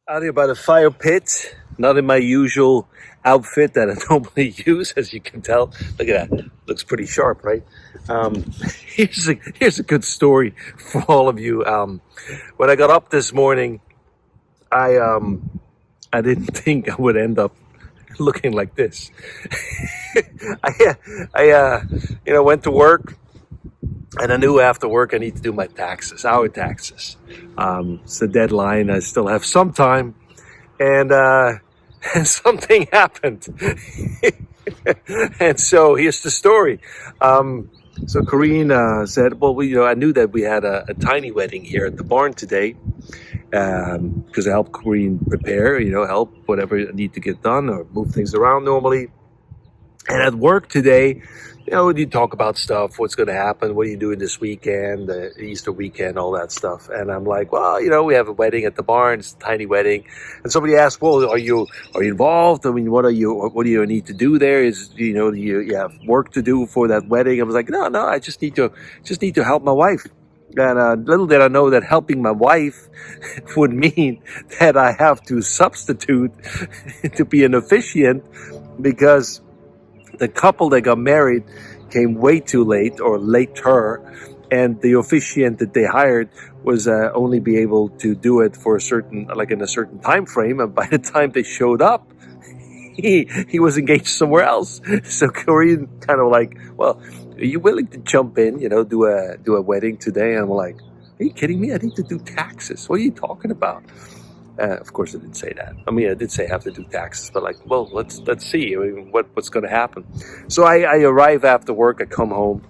Out here by the fire pit, not in my usual outfit that I normally use, as you can tell. Look at that, looks pretty sharp, right? Um, here's a good story for all of you. When I got up this morning, I didn't think I would end up looking like this. I went to work. And I knew after work I need to do my taxes, our taxes. It's the deadline. I still have some time, and something happened. And so here's the story. So Corrine said, "Well, I knew that we had a tiny wedding here at the barn today, because I helped Corrine prepare, help whatever I need to get done or move things around normally. And at work today, you talk about stuff, what's going to happen, what are you doing this weekend, Easter weekend, all that stuff." And I'm like, well, we have a wedding at the barn, it's a tiny wedding. And somebody asked, well, are you involved? I mean, what do you need to do there? Do you have work to do for that wedding? I was like, no, I just need to help my wife. And little did I know that helping my wife would mean that I have to substitute to be an officiant, because the couple that got married came way too late, or later, and the officiant that they hired was only be able to do it for in a certain time frame. And by the time they showed up, he was engaged somewhere else. So Korean kind of like, well, are you willing to jump in, do a wedding today? And I'm like, are you kidding me? I need to do taxes. What are you talking about? Of course, I didn't say that. I mean, I did say I have to do taxes, but well, let's see. I mean, what's going to happen? So I arrive after work. I come home,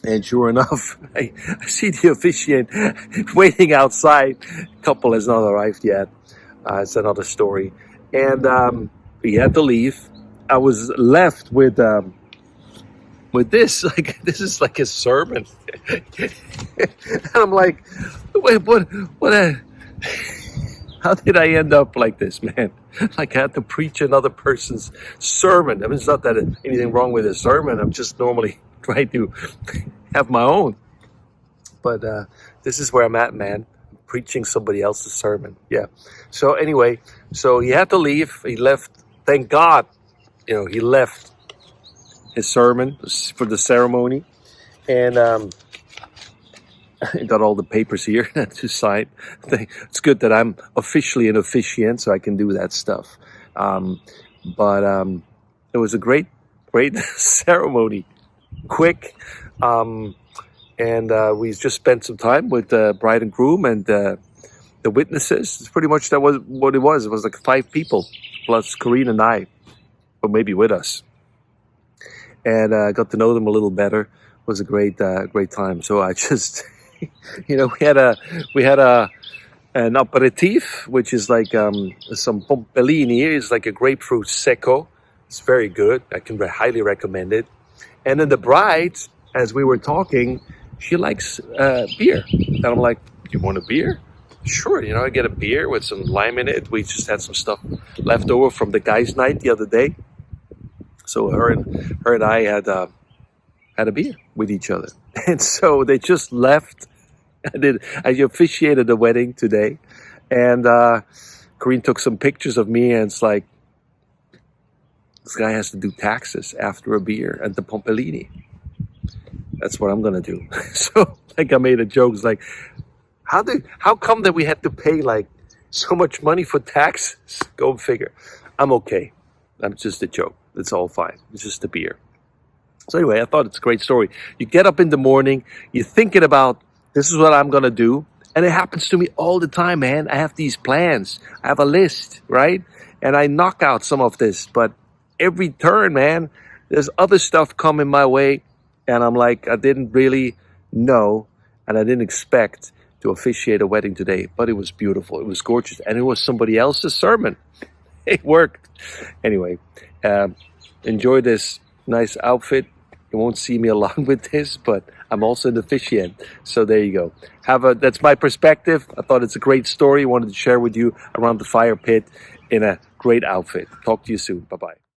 and sure enough, I see the officiant waiting outside. Couple has not arrived yet. It's another story, and he had to leave. I was left with this. Like, this is like a sermon, and I'm like, wait, what? How did I end up like this, man? Like, I had to preach another person's sermon. I mean, it's not that anything wrong with a sermon. I'm just normally trying to have my own. But this is where I'm at, man. Preaching somebody else's sermon. Yeah. So anyway, so he had to leave. He left. Thank God, he left his sermon for the ceremony. And I got all the papers here to sign. It's good that I'm officially an officiant, so I can do that stuff. But it was a great ceremony, quick, and we just spent some time with the bride and groom and the witnesses. It's pretty much that was what it was. It was like 5 people plus Corrine and I, or maybe with us, and got to know them a little better. It was a great time. So I just. We had an aperitif, which is like some pompelini. It's like a grapefruit secco. It's very good. I can highly recommend it. And then the bride, as we were talking, she likes beer. And I'm like, you want a beer? Sure. I get a beer with some lime in it. We just had some stuff left over from the guys' night the other day. So her and I had a beer with each other. And so they just left. I officiated the wedding today, and Corrine took some pictures of me, and it's like, this guy has to do taxes after a beer at the Pompelini. That's what I'm gonna do. So I made a joke. It's like, how come that we had to pay like so much money for taxes? Go figure. I'm okay. I'm just a joke. It's all fine. It's just a beer. So anyway, I thought it's a great story. You get up in the morning, you're thinking about, this is what I'm going to do. And it happens to me all the time, man. I have these plans. I have a list, right? And I knock out some of this. But every turn, man, there's other stuff coming my way. And I'm like, I didn't really know, and I didn't expect to officiate a wedding today. But it was beautiful. It was gorgeous. And it was somebody else's sermon. It worked. Anyway, enjoy this nice outfit. You won't see me a lot with this, but I'm also an officiant. So there you go. That's my perspective. I thought it's a great story. I wanted to share with you around the fire pit in a great outfit. Talk to you soon. Bye-bye.